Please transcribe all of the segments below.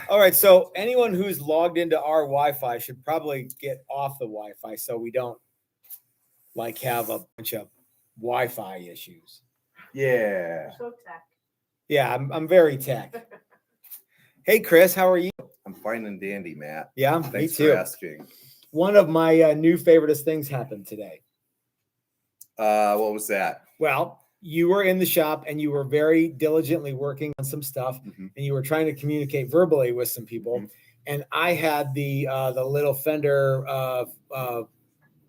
All right. So anyone who's logged into our Wi-Fi should probably get off the Wi-Fi so we don't like have a bunch of Wi-Fi issues. Yeah. So tech. Yeah, I'm very tech. Hey, Chris, how are you? I'm fine and dandy, Matt. Yeah, Thanks me too. for asking. One of my new favoriteest things happened today. What was that? Well, you were in the shop and you were very diligently working on some stuff, Mhm. and you were trying to communicate verbally with some people. Mhm. And I had the little Fender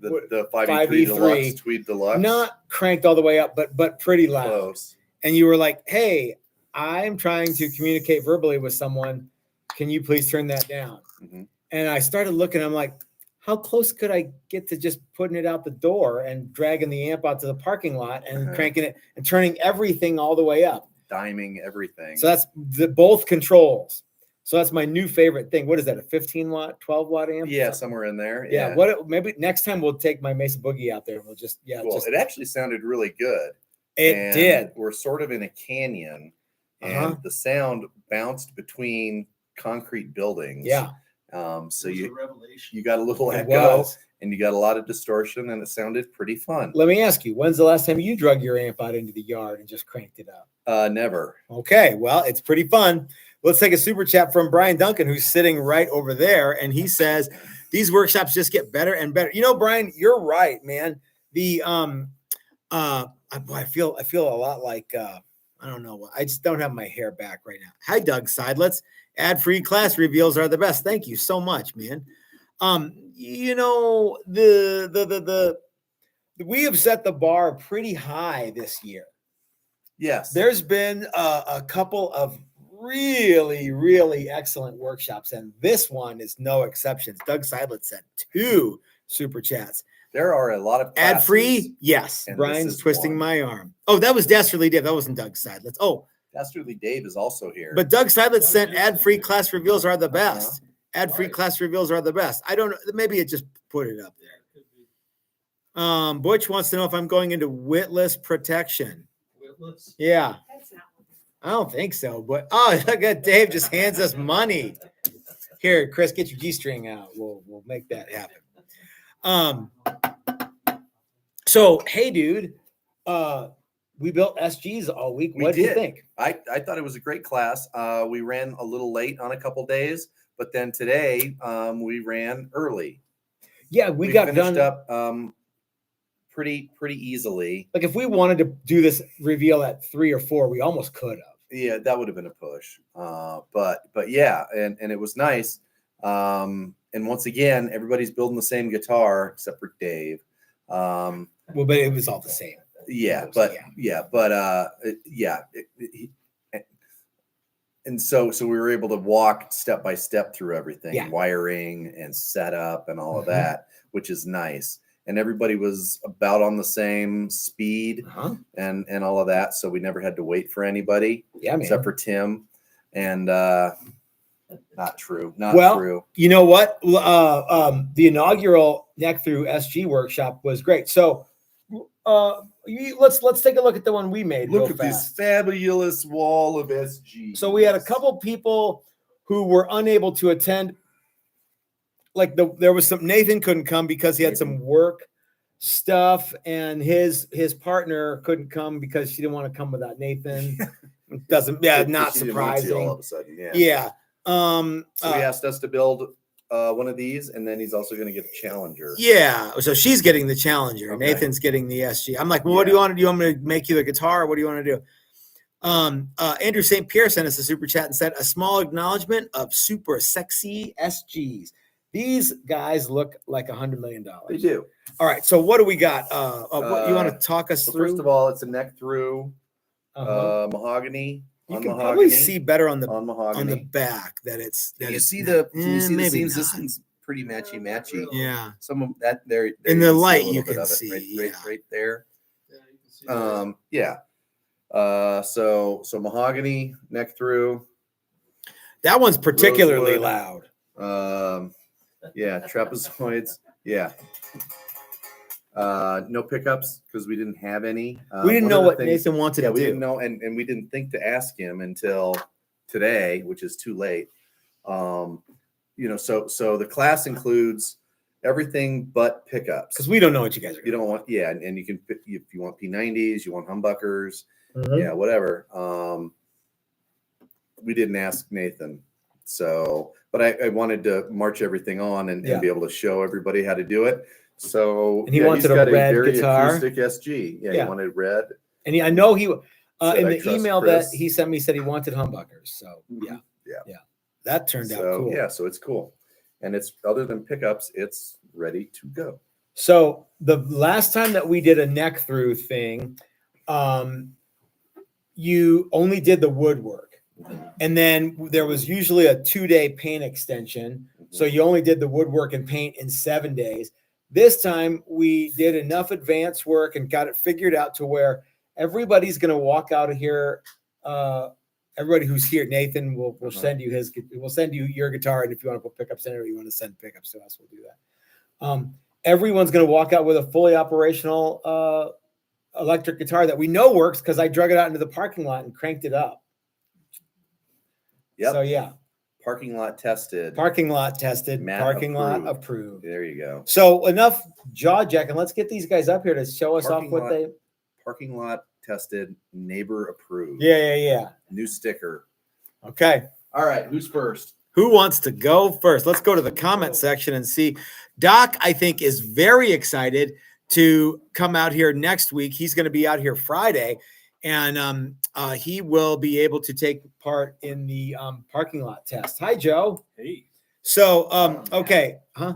The 5E3 Deluxe, Tweed Deluxe. not cranked all the way up, but pretty loud. Close. And you were like, "Hey, I'm trying to communicate verbally with someone. Can you please turn that down?" Mhm. And I started looking. I'm like, how close could I get to just putting it out the door and dragging the amp out to the parking lot and cranking it and turning everything all the way up? Diming everything. So that's both controls. So that's my new favorite thing. What is that? A 15 watt, 12 watt amp? Yeah, somewhere in there. Yeah. Maybe next time we'll take my Mesa Boogie out there and we'll just Cool. It actually sounded really good. It did. We're sort of in a canyon, and the sound bounced between concrete buildings. Yeah. So you got a little It echo, was. and you got a lot of distortion, and it sounded pretty fun. Let me ask you, when's the last time you drug your amp out into the yard and just cranked it up? Never. Okay, well, it's pretty fun. Let's take a super chat from Brian Duncan, who's sitting right over there, and he says these workshops just get better and better. You know, Brian, you're right, man. The I feel a lot like I don't know. I just don't have my hair back right now. Hi, Doug Seidlitz. Ad-free class reveals are the best. Thank you so much, man. You know, we have set the bar pretty high this year. Yes. There's been a couple of really, really excellent workshops, and this one is no exception. Doug Seidlitz sent 2 super chats. There are a lot of ad-free. Yes, Brian's twisting my arm. Oh, that was Dastardly Dave. That wasn't Doug Seidlitz. Oh, Dastardly Dave is also here. but Doug Seidlitz sent ad-free class reveals are the best. Ad-free class reveals are the best. I don't know. Maybe it just put it up there. Butch wants to know if I'm going into witless protection. Witless? Yeah. That's not one. I don't think so, but look at Dave just hands us money. Here, Chris, get your G-string out. We'll make that happen. So hey, dude, we built SGs all week. What do you think? I thought it was a great class. We ran a little late on a couple days, but then today we ran early. Yeah, we got finished done up pretty easily. Like if we wanted to do this reveal at 3 or 4, we almost could have. Yeah, that would have been a push. But yeah, and it was nice. And once again, everybody's building the same guitar except for Dave. Well, but it was all the same. Yeah, and so we were able to walk step by step through everything, wiring and setup and all of that, which is nice. And everybody was about on the same speed and all of that, so we never had to wait for anybody. Yeah, except for Tim. And not true. You know what? The inaugural neck through SG workshop was great. So let's take a look at the one we made. Look at this fabulous wall of SG. So we had a couple people who were unable to attend. Like there was some Nathan couldn't come because he had some work stuff, and his partner couldn't come because she didn't want to come without Nathan. Not surprising. All of a sudden, so he asked us to build one of these, and then he's also going to get a Challenger. Yeah, so she's getting the Challenger. Okay. Nathan's getting the SG. I'm like, well, what do you want to do? You want me to make you the guitar? Or what do you want to do? Andrew St. Pierre sent us a super chat and said, a small acknowledgement of super sexy SGs. These guys look like $100 million. They do. All right, so what do we got? What you want to talk us through? First of all, it's a neck through mahogany. You can probably see better on the back that it's. Can you see the seams? This one's pretty matchy. Yeah. Some of that there in the light you can see right there. Yeah, you can see so mahogany neck through. That one's particularly loud. Trapezoids. Yeah. No pickups because we didn't have any. We didn't know what Nathan wanted to do. We didn't know, and we didn't think to ask him until today, which is too late. You know, so the class includes everything but pickups, because we don't know what you guys are. You don't want, yeah, and you can, if you want P90s, you want humbuckers, Mm-hmm. yeah, whatever. We didn't ask Nathan, so, but I wanted to march everything on and be able to show everybody how to do it. So and he wanted a red guitar, acoustic SG. Yeah, he wanted red. And I know he in the email Chris. That he sent me said he wanted humbuckers. So yeah, that turned out cool. Yeah, so it's cool, and it's, other than pickups, it's ready to go. So the last time that we did a neck through thing, you only did the woodwork, and then there was usually a 2-day paint extension. So you only did the woodwork and paint in 7 days. This time we did enough advanced work and got it figured out to where everybody's going to walk out of here. Everybody who's here, Nathan will send you we'll send you your guitar. And if you want to put pickups in it, or you want to send pickups to us, we'll do that. Everyone's going to walk out with a fully operational electric guitar that we know works, because I drug it out into the parking lot and cranked it up. Yep. So yeah. Parking lot tested. Parking lot tested. Matt parking approved. Lot approved. There you go. So enough jaw jacking. Let's get these guys up here to show us off what they. Parking lot tested. Neighbor approved. Yeah. New sticker. Okay. All right. Who's first? Who wants to go first? Let's go to the comment section and see. Doc, I think, is very excited to come out here next week. He's going to be out here Friday, and he will be able to take part in the parking lot test. Hi, Joe. Hey. So, okay. Huh?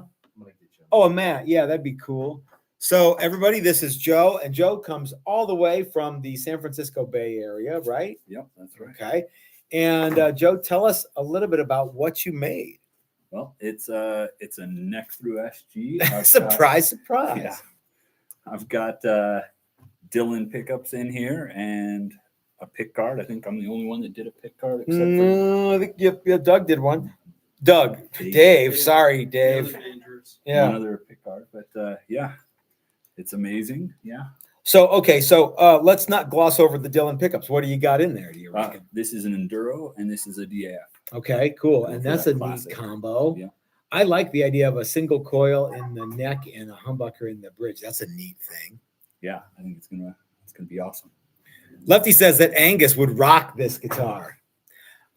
Oh, a Matt. Yeah, that'd be cool. So, everybody, this is Joe, and Joe comes all the way from the San Francisco Bay Area, right? Yep, that's right. Okay. And Joe, tell us a little bit about what you made. Well, it's a neck through SG. Surprise. Yeah. I've got Dylan pickups in here and a pick guard. I think I'm the only one that did a pick guard. Except I think Doug did one. Dave. Sorry, Dave. Yeah. One other pick guard, but yeah, it's amazing. Yeah. So, okay. So let's not gloss over the Dylan pickups. What do you got in there? Do you reckon? This is an Enduro and this is a DAF. Okay, cool. And that's a neat combo. Yeah. I like the idea of a single coil in the neck and a humbucker in the bridge. That's a neat thing. Yeah, I think it's gonna be awesome. Lefty says that Angus would rock this guitar.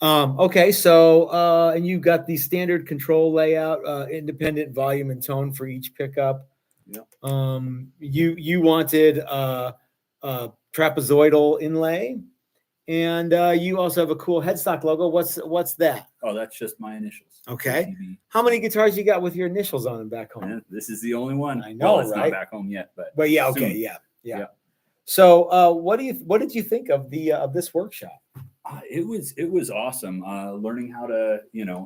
Okay, so and you got the standard control layout, independent volume and tone for each pickup. Yeah. You wanted a trapezoidal inlay, and you also have a cool headstock logo. What's that? Oh, that's just my initials. Okay. How many guitars you got with your initials on them back home? Yeah, this is the only one. I know, well, it's right? not back home yet, but yeah, soon. okay, yeah. So, what did you think of this workshop? It was awesome. Learning how to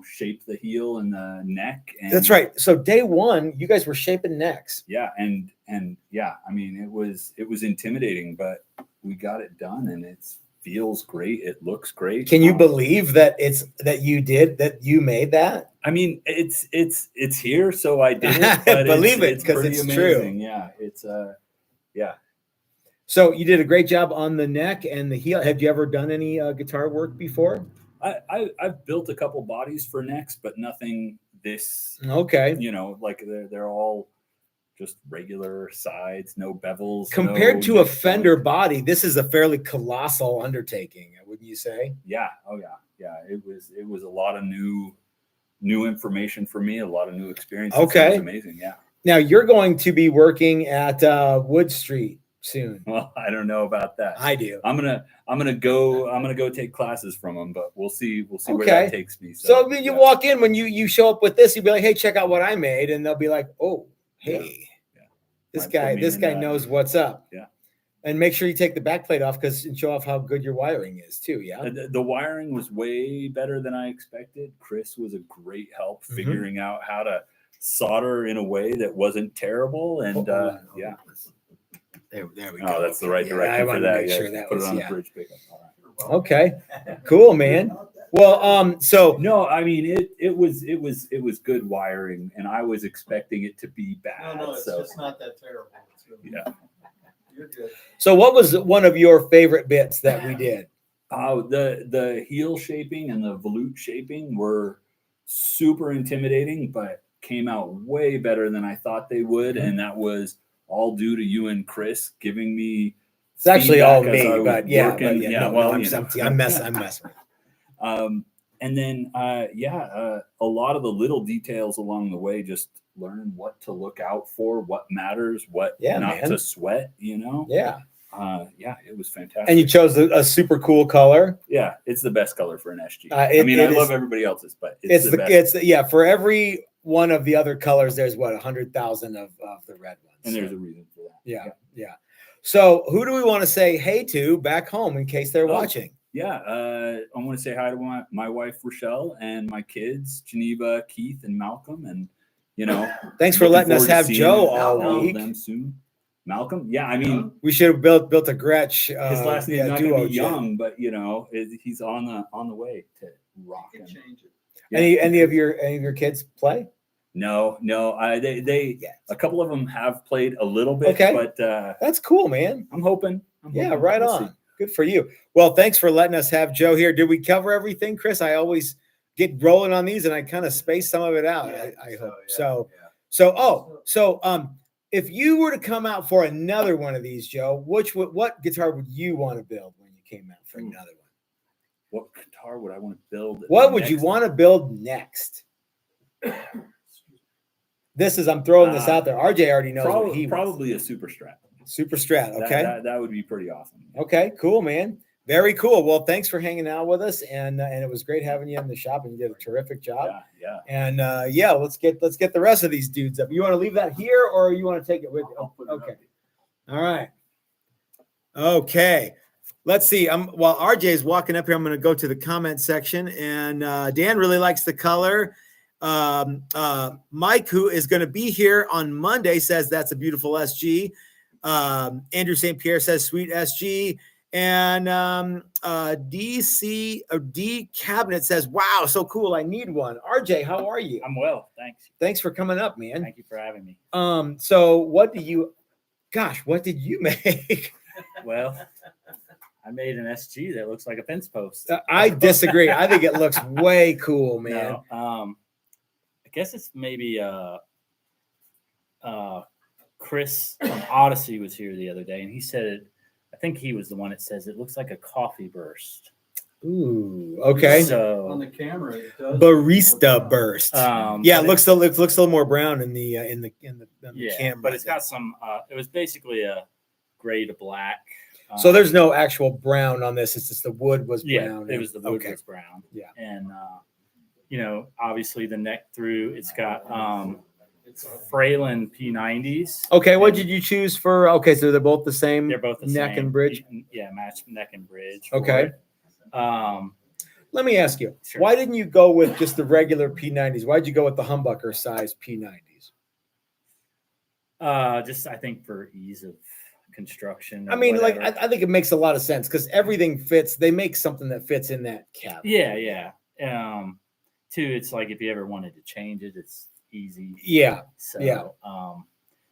shape the heel and the neck. And that's right. So day one, you guys were shaping necks. Yeah, and yeah, I mean it was intimidating, but we got it done, and it feels great. It looks great. Can you believe that you made that? I mean, it's here, so I did it. But believe it, because it's amazing. True. Yeah, it's yeah. So you did a great job on the neck and the heel. Have you ever done any guitar work before? I've built a couple bodies for necks, but nothing this. Okay. Like they're all just regular sides, no bevels. Compared to a Fender body, this is a fairly colossal undertaking, wouldn't you say? Yeah. Oh yeah. It was a lot of new information for me, a lot of new experiences. Okay. It was amazing. Yeah. Now you're going to be working at Wood Street soon. Well, I don't know about that. I do. I'm gonna go take classes from them, but we'll see where that takes me. So you walk in when you show up with this, you'll be like, hey, check out what I made, and they'll be like, oh, hey. Yeah. This guy knows what's up. Yeah. And make sure you take the backplate off and show off how good your wiring is too. Yeah. The wiring was way better than I expected. Chris was a great help figuring out how to solder in a way that wasn't terrible. And yeah. There we go. Oh, that's the right direction for that. Sure that put was, it on the bridge pickup. All right. Okay. Cool, man. Well, so no, I mean it was good wiring, and I was expecting it to be bad. No, it's just not that terrible. Yeah. You're good. So what was one of your favorite bits that we did? The heel shaping and the volute shaping were super intimidating, but came out way better than I thought they would. And that was all due to you and Chris giving me. It's actually all feedback as I me, was but yeah, working. I'm messing. And then, a lot of the little details along the way, just learn what to look out for, what matters, what not to sweat, Yeah. It was fantastic. And you chose a super cool color. Yeah, it's the best color for an SG. I love everybody else's, but it's the best. For every one of the other colors, there's 100,000 of the red ones. And there's a reason for that. Yeah. So who do we want to say hey to back home in case they're watching? Yeah, I want to say hi to my wife, Rochelle, and my kids, Geneva, Keith, and Malcolm. And, thanks for letting us have Joe all week. Them soon. Malcolm? Yeah, I mean, we should have built a Gretsch. His last name's not going to be Young, but he's on the way to rock. You can change it. Yeah. Any of your kids play? No. They a couple of them have played a little bit. Okay, but that's cool, man. I'm hoping. Right on. Good for you. Well, thanks for letting us have Joe here. Did we cover everything, Chris? I always get rolling on these, and I kind of space some of it out. Yeah, I hope so. If you were to come out for another one of these, Joe, what guitar would you want to build when you came out for another one? What guitar would I want to build? What would you want to build next? I'm throwing this out there. RJ already knows what he probably a Super Strat. Super Strat, okay. That would be pretty awesome. Okay, cool, man. Very cool. Well, thanks for hanging out with us, and it was great having you in the shop, and you did a terrific job. Yeah. And let's get the rest of these dudes up. You want to leave that here, or you want to take it with you? Okay. All right. Okay. Let's see. While RJ is walking up here, I'm going to go to the comment section, and Dan really likes the color. Mike, who is going to be here on Monday, says that's a beautiful SG. Andrew St. Pierre says sweet SG. And D Cabinet says, wow, so cool. I need one. RJ, how are you? I'm well. Thanks. Thanks for coming up, man. Thank you for having me. So what did you make? Well, I made an SG that looks like a fence post. I disagree. I think it looks way cool, man. No, I guess it's maybe Chris from Odyssey was here the other day, and he said I think he was the one that says it looks like a coffee burst. Ooh, okay. So on the camera, it does. Barista burst. It looks a little more brown in the camera. But it's got some. It was basically a gray to black. So there's no actual brown on this. It's just the wood was brown. Yeah, it was the wood was brown. Yeah, and obviously the neck through. It's got Fralin P90s. Okay, what did you choose for? Okay, so they're both the same. They're both the neck same. and bridge. Yeah, match neck and bridge. Okay. Let me ask you, why didn't you go with just the regular P90s? Why'd you go with the humbucker size P90s? Just I think for ease of construction. I mean, I think it makes a lot of sense because everything fits. They make something that fits in that cab. Yeah. Two, it's like if you ever wanted to change it, it's easy. Yeah. So,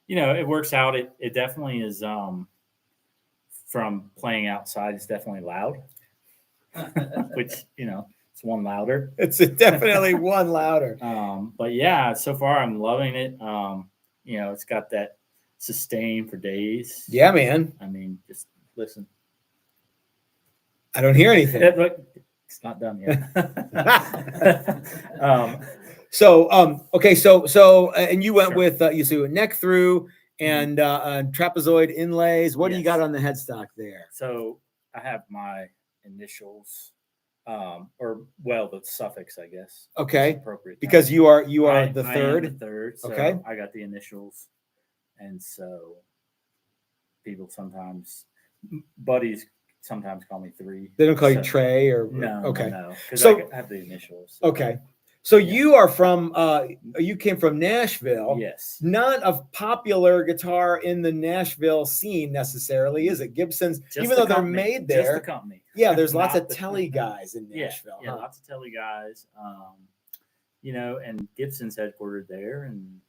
it works out. It definitely is. From playing outside, it's definitely loud. Which it's one louder. It's definitely one louder. But yeah, so far I'm loving it. It's got that sustain for days. Yeah, man. I mean, just listen. I don't hear anything. It's not done yet. Okay. So, and you went with you see a neck through and trapezoid inlays. What do you got on the headstock there? So I have my initials, the suffix, I guess. Okay. Appropriate. Because you are the third. I am the third. So okay. I got the initials, and so people buddies sometimes call me three. They don't call you Trey or no. Okay. No, because so I have the initials. Okay. So you are from you came from Nashville. Yes. Not a popular guitar in the Nashville scene necessarily, is it? Gibson's, even though they're made there. Just the company. Yeah, there's lots of telly guys in Nashville. Yeah, lots of telly guys. And Gibson's headquartered there, and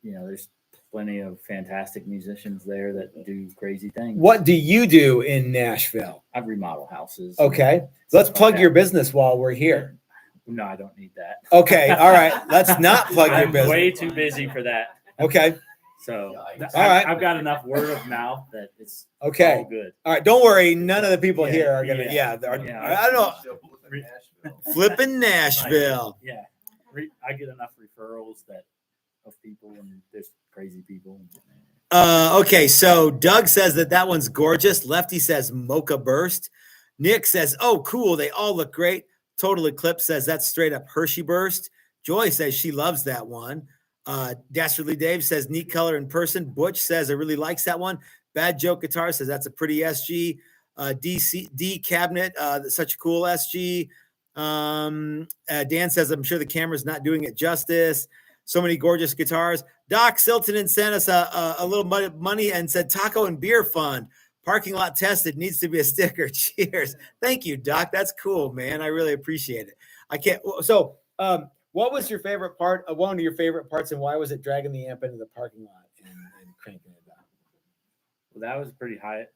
there's plenty of fantastic musicians there that do crazy things. What do you do in Nashville? I remodel houses. Okay. Let's plug your business while we're here. No, I don't need that. Okay, all right. Let's not plug your I'm business. way too busy for that. Okay, So Yikes. All right. I've got enough word of mouth that it's okay. all good. All right, don't worry. None of the people Yeah, here are gonna. yeah, Yeah, they're- yeah. I don't know. Flipping Nashville. Yeah, I get enough referrals that of people, and there's crazy people. Okay, so Doug says that one's gorgeous. Lefty says Mocha Burst. Nick says, "Oh, cool. They all look great." Total Eclipse says that's straight up Hershey Burst. Joy says she loves that one. Dastardly Dave says neat color in person. Butch says I really likes that one. Bad Joke Guitar says that's a pretty SG. D Cabinet, that's such a cool SG. Dan says I'm sure the camera's not doing it justice. So many gorgeous guitars. Doc Silton sent us a little money and said taco and beer fund. Parking lot tested, needs to be a sticker. Cheers. Thank you, Doc. That's cool, man. I really appreciate it. I can't. So, what was your favorite part of one of your favorite parts, and why was it dragging the amp into the parking lot and cranking it down? Well, that was a pretty high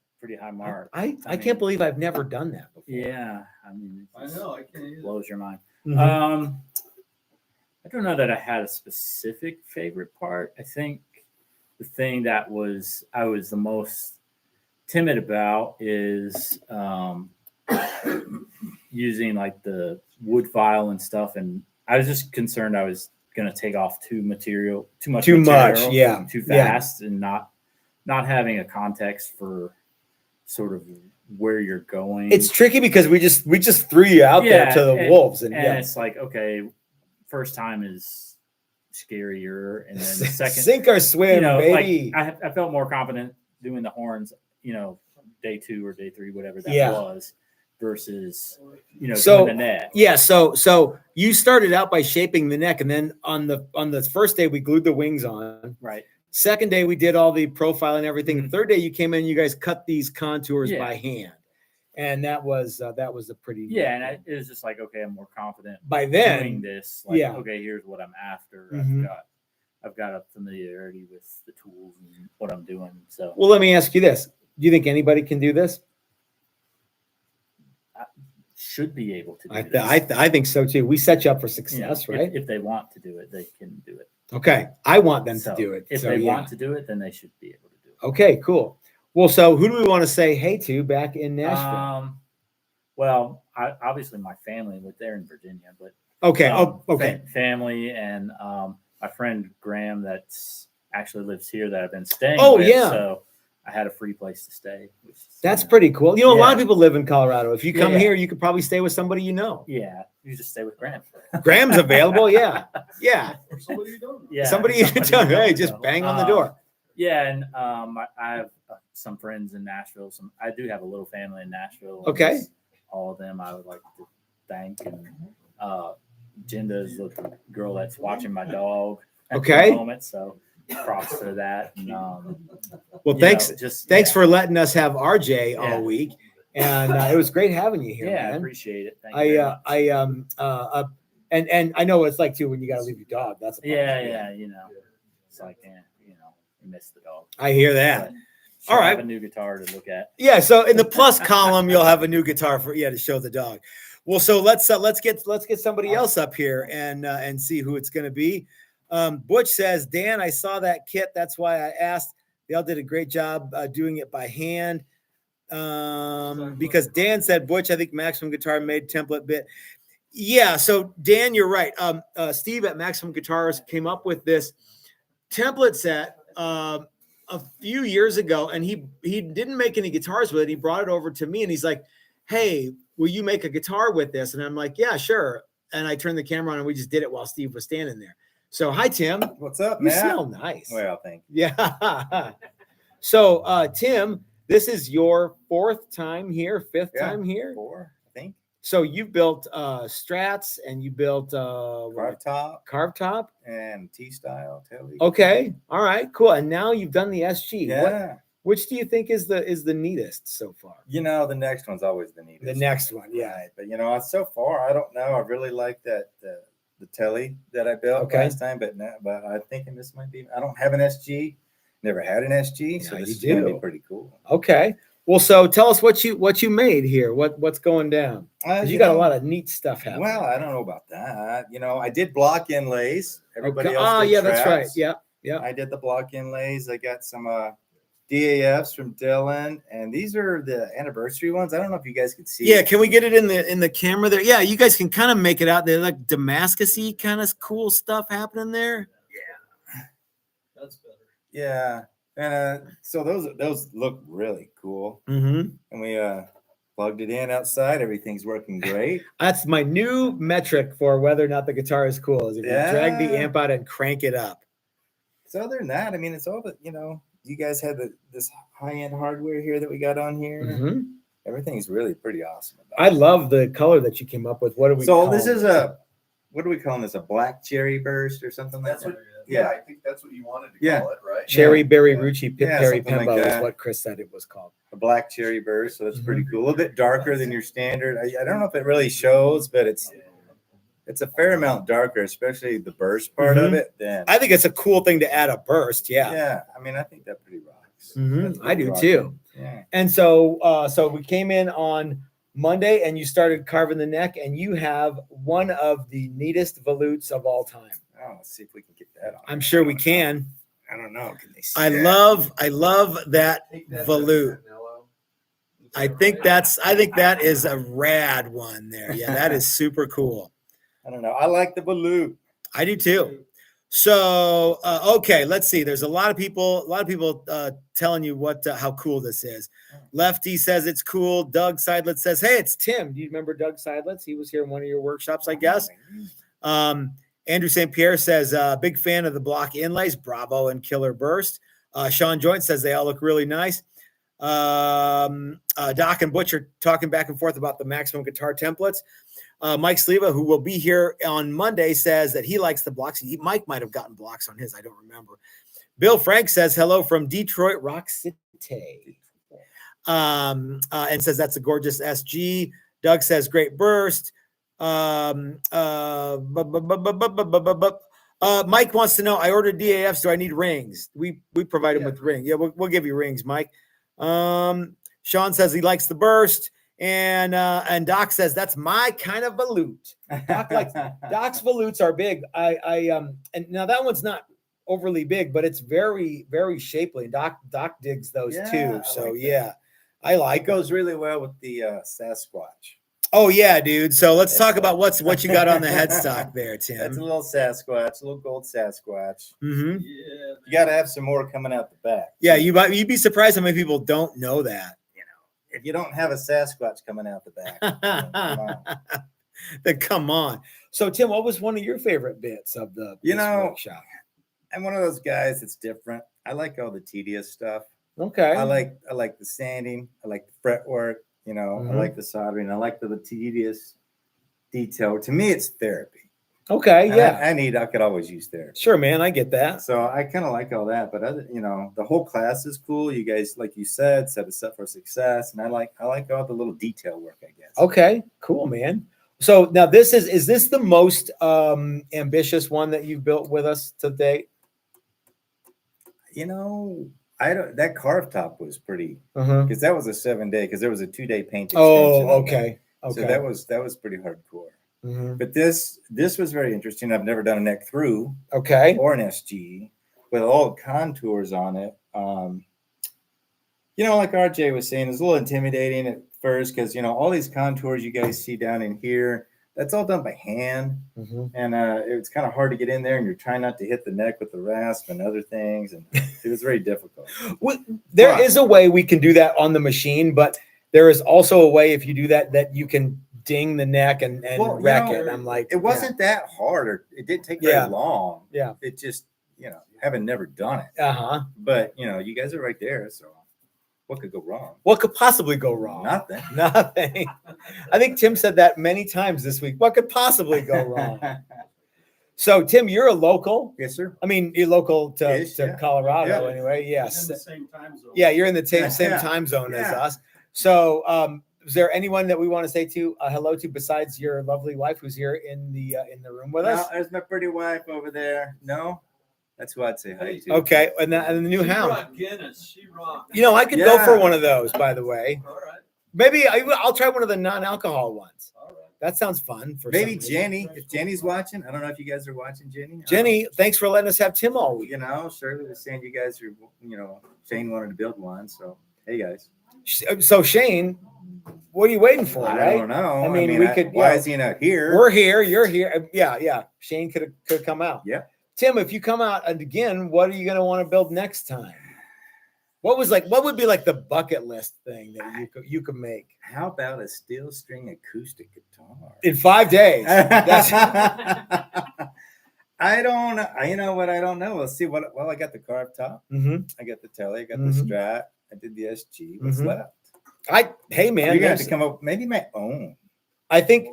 mark. I mean, can't believe I've never done that before. Yeah, I mean, I know. I can't either. blows your mind. Mhm. I don't know that I had a specific favorite part. I think the thing that I was the most timid about is using like the wood file and stuff, and I was just concerned I was going to take off too much material, Yeah. too fast, and not having a context for sort of where you're going. It's tricky because we just threw you out there to the wolves, and it's like, okay, first time is scarier, and then the second sink or swim, baby. Like I felt more confident doing the horns, day 2 or day 3, whatever that was, versus doing the neck. Yeah, so you started out by shaping the neck, and then on the first day we glued the wings on. Right. Second day we did all the profile and everything. The third day you came in, you guys cut these contours by hand, and that was a pretty and it was just like, okay, I'm more confident by then doing this. Like, okay, here's what I'm after. I've got a familiarity with the tools and what I'm doing. So, well, let me ask you this: do you think anybody can do this? Should be able to do I think so too. We set you up for success, right? If they want to do it, they can do it. Okay, I want them to do it. If they want to do it, then they should be able to do it. Okay, cool. Well, so who do we want to say hey to back in Nashville? Well, obviously my family, but they're in Virginia. But okay. Family and my friend Graham that's actually lives here that I've been staying. Oh, with, yeah. So I had a free place to stay. Which is, That's pretty cool. A lot of people live in Colorado. If you come here, you could probably stay with somebody you know. Yeah, you just stay with Graham. Graham's available. Yeah. Or somebody you don't know. Yeah, Somebody you don't know. Hey, just bang on the door. Yeah, and I have some friends in Nashville. I do have a little family in Nashville. Okay. All of them I would like to thank. And Jinda is the girl that's watching my dog at Okay. the moment. So props to that. And, Well, thanks for letting us have RJ all week. And it was great having you here. Yeah, man. I appreciate it. Thank you very much. And I know what it's like too when you got to leave your dog. That's it's like you miss the dog. I hear that. All All right, right. have a new guitar to look at. Yeah, so in the plus column, you'll have a new guitar to show the dog. Well, so let's get somebody else up here and see who it's going to be. Butch says, Dan, I saw that kit. That's why I asked. They all did a great job doing it by hand. Because Dan said, Butch, I think Maximum Guitar made template bit. Yeah, so Dan, you're right. Steve at Maximum Guitars came up with this template set a few years ago, and he didn't make any guitars with it. He brought it over to me, and he's like, hey, will you make a guitar with this? And I'm like, yeah, sure. And I turned the camera on, and we just did it while Steve was standing there. So hi, Tim. What's up, You man? smell nice. Well, thank you. Yeah. So Tim, this is your fifth time here. 4, I think. So you built Strats, and you built Carve top and T-style telly. Okay. All right, cool. And now you've done the SG. Yeah. Which do you think is the neatest so far? The next one's always the neatest. The next one, yeah. Right. But so far, I don't know. I really like that the telly that I built last time, but I'm thinking this might be. I don't have an SG. Never had an SG, so Yeah, this you is going to do. be pretty cool. Okay. Well, so tell us what you made here. What's going down? 'Cause you got a lot of neat stuff happening. Well, I don't know about that. I did block inlays. Everybody Okay. else Oh, did yeah, that's right. traps. Yeah. I did the block inlays. I got some DAFs from Dylan, and these are the anniversary ones. I don't know if you guys can see. Yeah, can we get it in the camera there? Yeah, you guys can kind of make it out there, like Damascus-y kind of cool stuff happening there. That's better. Yeah, and so those look really cool. Mm-hmm. And we plugged it in outside. Everything's working great. That's my new metric for whether or not the guitar is cool. Is if you drag the Yeah. amp out and crank it up. So other than that, I mean, it's all the you guys have this high-end hardware here that we got on here. Mm-hmm. Everything's really pretty awesome. I love the color that you came up with. What do we? So call this it? is what are we calling this? A black cherry burst or something like That's that? what. Yeah. I think that's what you wanted to Yeah. call it, right? Cherry Berry Yeah. Rucci Yeah, Perry something like Pembo is that. what Chris said it was called. A black cherry burst. So that's pretty Mhm. cool. A little bit darker than your standard. I don't know if it really shows, but it's a fair amount darker, especially the burst part of Mhm. it. Then I think it's a cool thing to add a burst. Yeah. yeah, I mean, I think that pretty rocks. Mhm. That's I pretty do rocking. too. Yeah. And so we came in on Monday and you started carving the neck, and you have one of the neatest volutes of all time. Oh, let's see if we can get that on. I'm sure we can. I don't know. Can they see I that? love that Take that volute. Nello. Is I that think right? I think that is a rad one there. Yeah, that is super cool. I don't know. I like the volute. I do too. So okay, let's see. There's a lot of people telling you how cool this is. Lefty says it's cool. Doug Seidlitz says, "Hey, it's Tim." Do you remember Doug Seidlitz? He was here in one of your workshops, I guess. Andrew St. Pierre says, "Big fan of the block inlays. Bravo and killer burst." Sean Joint says they all look really nice. Doc and Butch are talking back and forth about the maximum guitar templates. Mike Sleva, who will be here on Monday, says that he likes the blocks. Mike might have gotten blocks on his. I don't remember. Bill Frank says hello from Detroit Rock City. And says that's a gorgeous SG. Doug says great burst. Mike wants to know, I ordered DAFs. Do I need rings? We provide him with rings. Yeah, we'll give you rings, Mike. Sean says he likes the burst. And Doc says that's my kind of volute. Doc's volutes are big. And now that one's not overly big, but it's very, very shapely. Doc digs those too. So like yeah, I like It goes really well with the Sasquatch. Oh yeah, dude. So let's talk about what you got on the headstock there, That's a Tim. little Sasquatch, a little gold Sasquatch. Mm-hmm. Yeah. You got to have some more coming out the back. Yeah, you'd be surprised how many people don't know that. If you don't have a Sasquatch coming out the back, come on. Then come on. So Tim, what was one of your favorite bits of this workshop? I'm one of those guys that's different. I like all the tedious stuff. Okay. I like the sanding. I like the fretwork. I Mhm. like the soldering. I like the tedious detail. To me, it's therapy. Okay. And Yeah. I could always use therapy. Sure, man. I get that. So I kind of like all that, but the whole class is cool. You guys, like you said, set us up for success, and I like all the little detail work, I guess. Okay. Cool, man. So now this is this the most ambitious one that you've built with us to date? That carve top was pretty, Uh-huh. because that was a 7-day, because there was a 2-day paint. Oh, extension on okay. that. Okay. So that was pretty hardcore. Mhm. But this was very interesting. I've never done a neck through Okay. or an SG with all the contours on it. Like RJ was saying, it's a little intimidating at first because all these contours you guys see down in here, that's all done by hand, Mhm. and it's kind of hard to get in there, and you're trying not to hit the neck with the rasp and other things, and it was very difficult. There is a way we can do that on the machine, but there is also a way if you do that you can ding the neck and wreck it. I'm like, It wasn't that hard, or it didn't take Yeah. very long. Yeah. It just, having never done it, Uh-huh. but you guys are right there, so what could go wrong? What could possibly go wrong? Nothing. Nothing. I think Tim said that many times this week. What could possibly go wrong? So, Tim, you're a local. Yes, sir. I mean, you're local to Yeah. Colorado Yeah. anyway. In Yes. the same time zone. Yeah, you're in the same Yeah. time zone as Yeah. us. So, is there anyone that we want to say hello to besides your lovely wife who's here in the room with us? No, there's my pretty wife over there. No, That's who I'd say hi to. Okay, and the new She hound. brought Guinness. She rocked. You know, I could go for Yeah. one of those, by the way. All right. Maybe I'll try one of the non-alcohol ones. All right. That sounds fun. For Maybe some reason. Jenny. If Jenny's watching, I don't know if you guys are watching, Jenny. Jenny, thanks for letting us have Tim all week. You know, Shirley was saying you guys are, Shane wanted to build one. So, hey, guys. So Shane, what are you waiting for? I Right? don't know. I mean, we could. Why yeah. is he not here? We're here. You're here. Yeah. Shane could come out. Yeah. Tim, if you come out and again, what are you going to want to build next time? What would be like the bucket list thing that you could make How about a steel string acoustic guitar? in 5 days? That's I don't know. You know what? I don't know. We'll see. Well, I got the carved top. Mhm. I got the telly. I got Mhm. the Strat. I did the SG. What's Mhm. left? Hey man, You're gonna have there's- to come up. Maybe my own. I think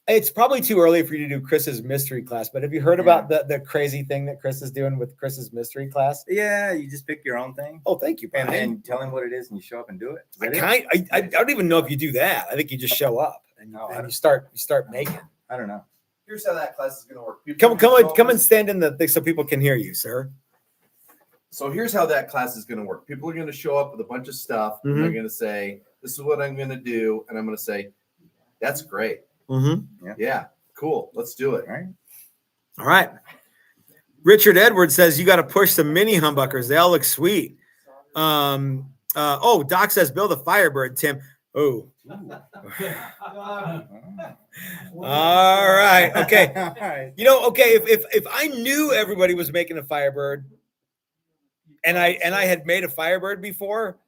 it's probably too early for you to do Chris's mystery class, but have you heard about the crazy thing that Chris is doing with Chris's mystery class? Yeah, you just pick your own thing Oh, thank you, and Brian. then tell him what it is, and you show up and do it. Is I, that it? kind, I don't even know if you do that. I think you just show up and, No, I and don't. you start making. I don't know. Here's how that class is going to work. People Come and stand in the thing so people can hear you, sir. So here's how that class is going to work. People are going to show up with a bunch of stuff. And they're going to say, "This is what I'm going to do," and I'm going to say, "That's great. Mm-hmm. Yeah, cool. Let's do it." All right. All right. Richard Edwards says you got to push some mini humbuckers. They all look sweet. Doc says build a Firebird, Tim. Oh. All right. Okay. All right. Okay, if I knew everybody was making a Firebird and I had made a Firebird before,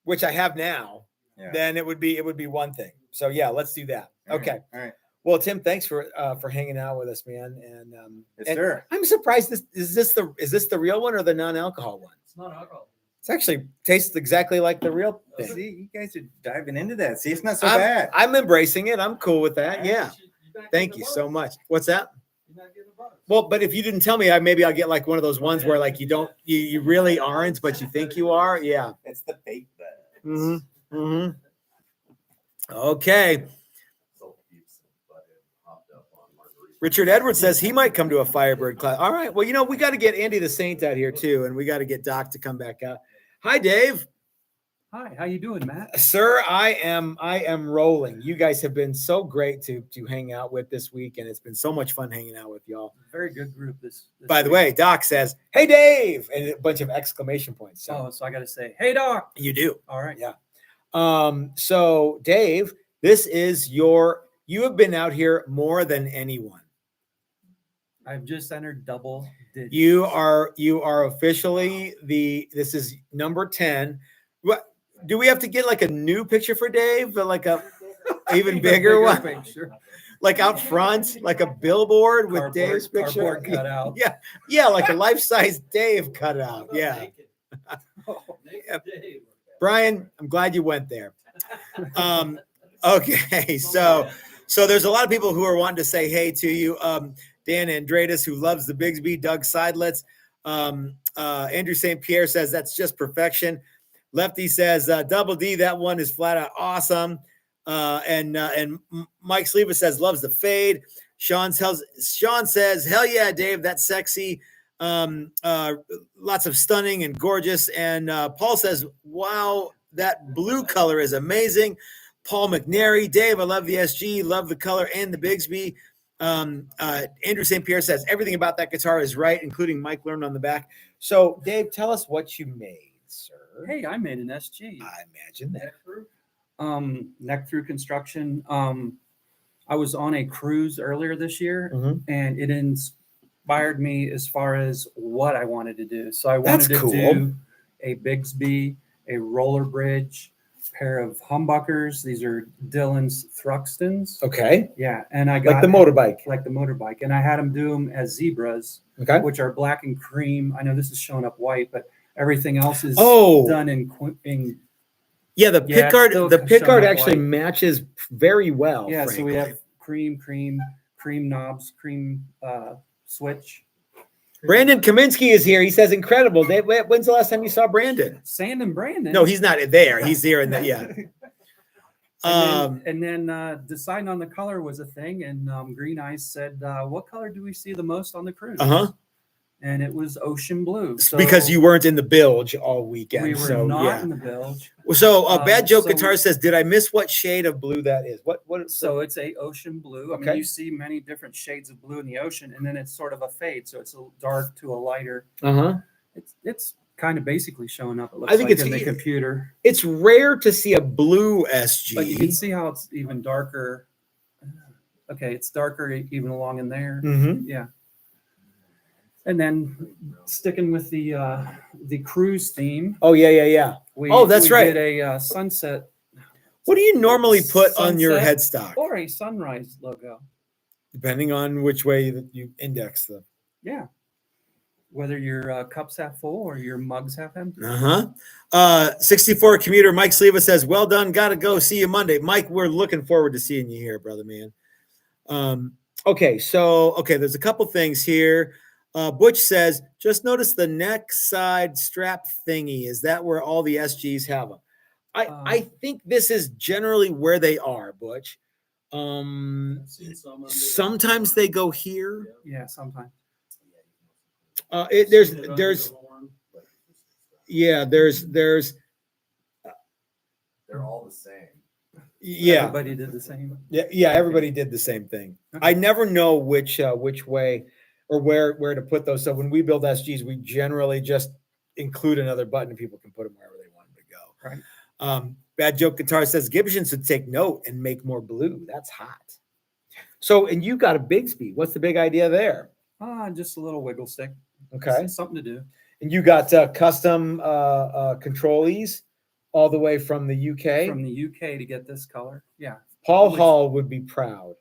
which I have now, Yeah. then it would be one thing. So yeah, let's do that. All right. Okay. All right. Well, Tim, thanks for hanging out with us, man. And Yes, and sir. I'm surprised is this the real one or the non-alcohol one? It's not alcohol. It's actually tastes exactly like the real thing. See, you guys are diving into that. See, it's not so I'm, bad. I'm embracing it. I'm cool with that. Yeah. You're not Thank getting you the so buzz. much. What's that? You're not getting the buzz. Well, but if you didn't tell me, maybe I'll get like one of those ones where like you really aren't, but you think you are. Yeah. It's the bait bud. Mm-hmm. Mm-hmm. Okay. Richard Edwards says he might come to a Firebird class. All right. Well, we got to get Andy the Saint out here too, and we got to get Doc to come back out. Hi, Dave. Hi, how you doing, Matt? Sir, I am rolling. You guys have been so great to hang out with this week, and it's been so much fun hanging out with y'all. Very good group this By the week. way, Doc says, "Hey, Dave," and a bunch of exclamation points. So So I got to say, hey, Doc. you do. All right. Yeah. So Dave, this is you have been out here more than anyone. I've just entered double digits. You are officially this is number 10. What do we have to get like a new picture for Dave? Like a even bigger one? Picture. Like out front, like a billboard with Cardboard- Dave's picture. cardboard cutout. Yeah, like a life-size Dave cutout. Yeah. Naked. Naked Dave. Brian, I'm glad you went there. Okay, so there's a lot of people who are wanting to say hey to you. Dan Andradis, who loves the Bigsby, Doug Seidlitz. Andrew St. Pierre says that's just perfection. Lefty says Double D, that one is flat out awesome. And Mike Sleva says loves the fade. Sean says, hell yeah, Dave, that's sexy. Lots of stunning and gorgeous. And Paul says, wow, that blue color is amazing. Paul McNary, Dave, I love the SG, love the color and the Bigsby. Andrew St. Pierre says everything about that guitar is right, including Mike learned on the back. So, Dave, tell us what you made, sir. Hey, I made an SG. I imagine that. Neck through construction. I was on a cruise earlier this year, Mhm. and it inspired me as far as what I wanted to do. So I That's wanted to cool. do a Bigsby, a roller bridge, pair of humbuckers. These are Dylan's Thruxtons. Okay, Yeah, and I got like the motorbike. like the motorbike, and I had them do them as zebras, Okay. which are black and cream. I know this is showing up white, but everything else is Oh. done in Yeah, the Yeah, pick guard. still The pick showing guard up actually white. matches very well. yeah. So we frankly. have cream knobs, cream switch. Brandon Kaminski is here. He says incredible. Dave, when's the last time you saw Brandon? Sand and Brandon. No, he's not there. He's here in the yeah. And then deciding on the color was a thing, and Green Eyes said, "What color do we see the most on the cruise?" Uh-huh. and it was ocean blue. So because you weren't in the bilge all weekend. we were so not yeah. in the bilge. So Bad Joke so Guitar says, did I miss what shade of blue that is? What? So it's a ocean blue. I Okay. mean, you see many different shades of blue in the ocean, and then it's sort of a fade. So it's a dark to a lighter. Uh-huh. It's kind of basically showing up. It looks I think like it's in the computer, It's rare to see a blue SG. but you can see how it's even darker. Okay, it's darker even along in there. Mhm. Yeah. And then sticking with the cruise theme. Oh yeah. We, Oh, that's we right. did a sunset What do you normally put on your Sunset headstock? or a sunrise logo. Depending on which way that you index them. Yeah. Whether your cup's half full or your mug's half empty. 64 commuter Mike Sleva says, well done, gotta go. See you Monday. Mike, we're looking forward to seeing you here, brother man. Okay, there's a couple things here. Butch says, just notice the neck side strap thingy. Is that where all the SGs have them? I think this is generally where they are, Butch. I've seen some under there. Sometimes they go here. Yeah, sometimes. There's Seen it under the horn. there's They're all the same. yeah. Everybody did the same. Yeah, everybody did the same thing. Okay. I never know which way or where to put those. So when we build SGs, we generally just include another button and people can put them wherever they want them to go. Right. Bad Joke Guitar says Gibson should take note and make more blue. That's hot. So, and you got a Bigsby. What's the big idea there? Just a little wiggle stick. Okay. Something to do. And you got custom controlees all the way from the UK. From the UK to get this color. Yeah. Paul Which- Hall would be proud.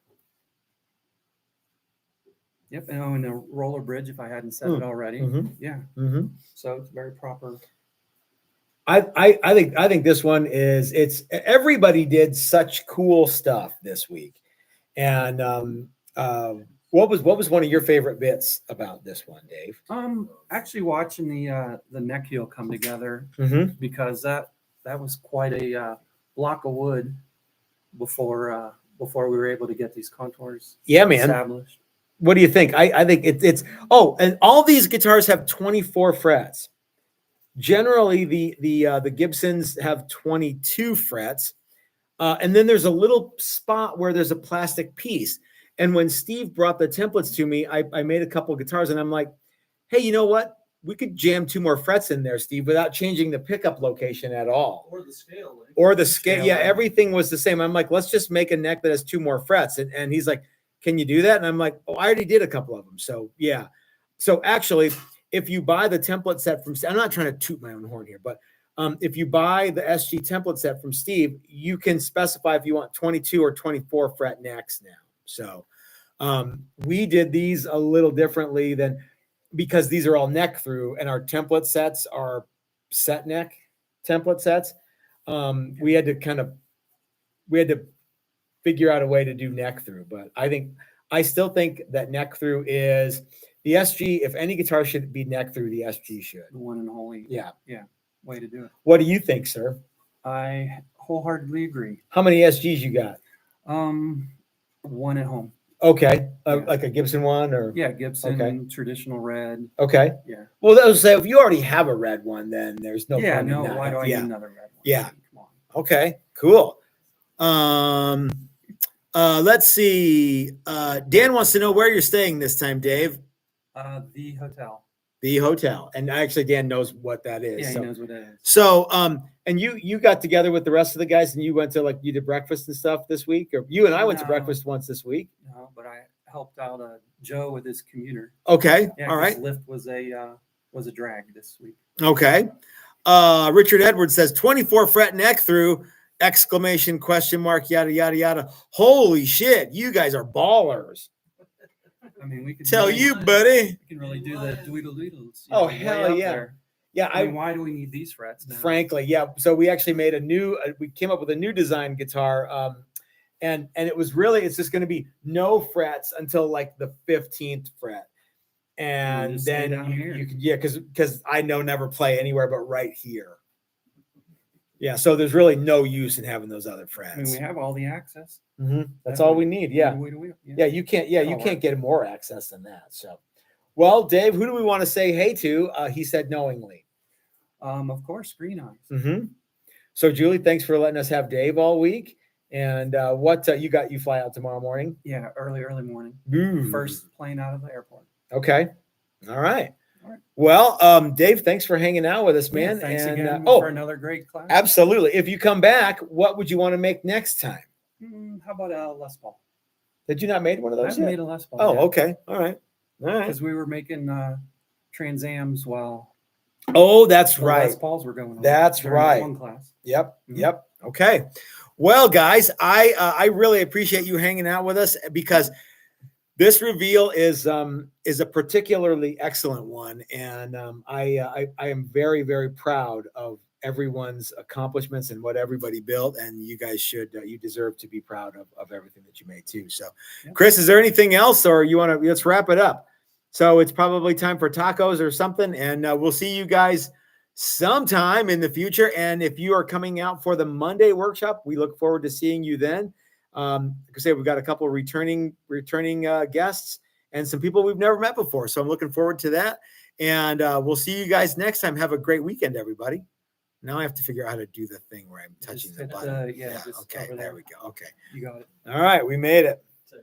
Yep. And a roller bridge if I hadn't said it already. Mhm. Yeah. Mm-hmm. So it's very proper. I think this one is everybody did such cool stuff this week. And what was one of your favorite bits about this one, Dave? Actually watching the neck heel come together Mm-hmm. because that was quite a block of wood before we were able to get these contours Yeah, man. established. What do you think? I think it's and all these guitars have 24 frets. Generally, the Gibsons have 22 frets. And then there's a little spot where there's a plastic piece. And when Steve brought the templates to me, I made a couple of guitars and I'm like, hey, you know what? We could jam 2 more frets in there, Steve, without changing the pickup location at all. Or the scale length. Or the scale. Yeah, length. everything was the same. I'm like, let's just make a neck that has 2 more frets. And he's like, can you do that? And I'm like, oh, I already did a couple of them. So yeah. So actually, if you buy the template set from, I'm not trying to toot my own horn here, but if you buy the SG template set from Steve, you can specify if you want 22 or 24 fret necks now. So we did these a little differently than, because these are all neck through and our template sets are set neck template sets. We had to figure out a way to do neck through, but I still think that neck through is the SG. If any guitar should be neck through, the SG should. The one and only Yeah. way to do it. What do you think, sir? I wholeheartedly agree. How many SGs you got? One at home. Okay. Yeah. Like a Gibson one or? Yeah, Gibson, Okay. traditional red. Okay. Yeah. Well, that was say if you already have a red one, then there's no yeah, point in no, not why do I having- need another red one? Yeah. Come on. Okay, cool. Let's see. Dan wants to know where you're staying this time, Dave. The hotel. The hotel. And actually Dan knows what that is. Yeah, so. he knows what it is. So, and you got together with the rest of the guys and you went to you did breakfast and stuff this week, or you and I went to No. breakfast once this week. No, but I helped out Joe with his commuter. Okay. Yeah, All right. Lyft was a drag this week. Okay. Richard Edwards says 24 fret neck through exclamation question mark, yada, yada, yada. Holy shit. You guys are ballers. I mean, we can Tell really, you, buddy. we can really do the doodle doodles. Oh, hell yeah. Yeah. I mean, why do we need these frets now? Frankly, yeah. So we actually made we came up with a new design guitar. And it was really, it's just going to be no frets until like the 15th fret. And just stay then down here. you can, yeah, because I never play anywhere but right here. Yeah. So there's really no use in having those other frets. I mean, we have all the access. Mhm. That's all we need. Yeah. Wait a minute, Yeah. You can't All get more access than that. So, Well, Dave, who do we want to say hey to? He said knowingly. Of course, Green Eyes. Mm-hmm. So, Julie, thanks for letting us have Dave all week. And what you fly out tomorrow morning? Yeah, early morning. Ooh. First plane out of the airport. Okay. All right. All right. Well, Dave, thanks for hanging out with us, man. Yeah, thanks and, again for another great class. Absolutely. If you come back, what would you want to make next time? How about a Les Paul? Did you not made one of I those haven't yet? made a Les Paul. Oh, yet. okay. All right. Because we were making Trans-Ams while Oh, that's the right. Les Pauls were going on. That's during that right. One class. Yep. Mhm. Yep. Okay. Well, guys, I really appreciate you hanging out with us because this reveal is a particularly excellent one, and I am very, very proud of everyone's accomplishments and what everybody built, and you guys you deserve to be proud of everything that you made too. So, Yep. Chris, is there anything else, or you want to let's wrap it up? So it's probably time for tacos or something, and we'll see you guys sometime in the future. And if you are coming out for the Monday workshop, we look forward to seeing you then. Like I say, we've got a couple of returning guests and some people we've never met before. So I'm looking forward to that. And we'll see you guys next time. Have a great weekend, everybody. Now I have to figure out how to do the thing where I'm touching Just the hit, button. just Okay, over there we go. Okay. You got it. All right, we made it.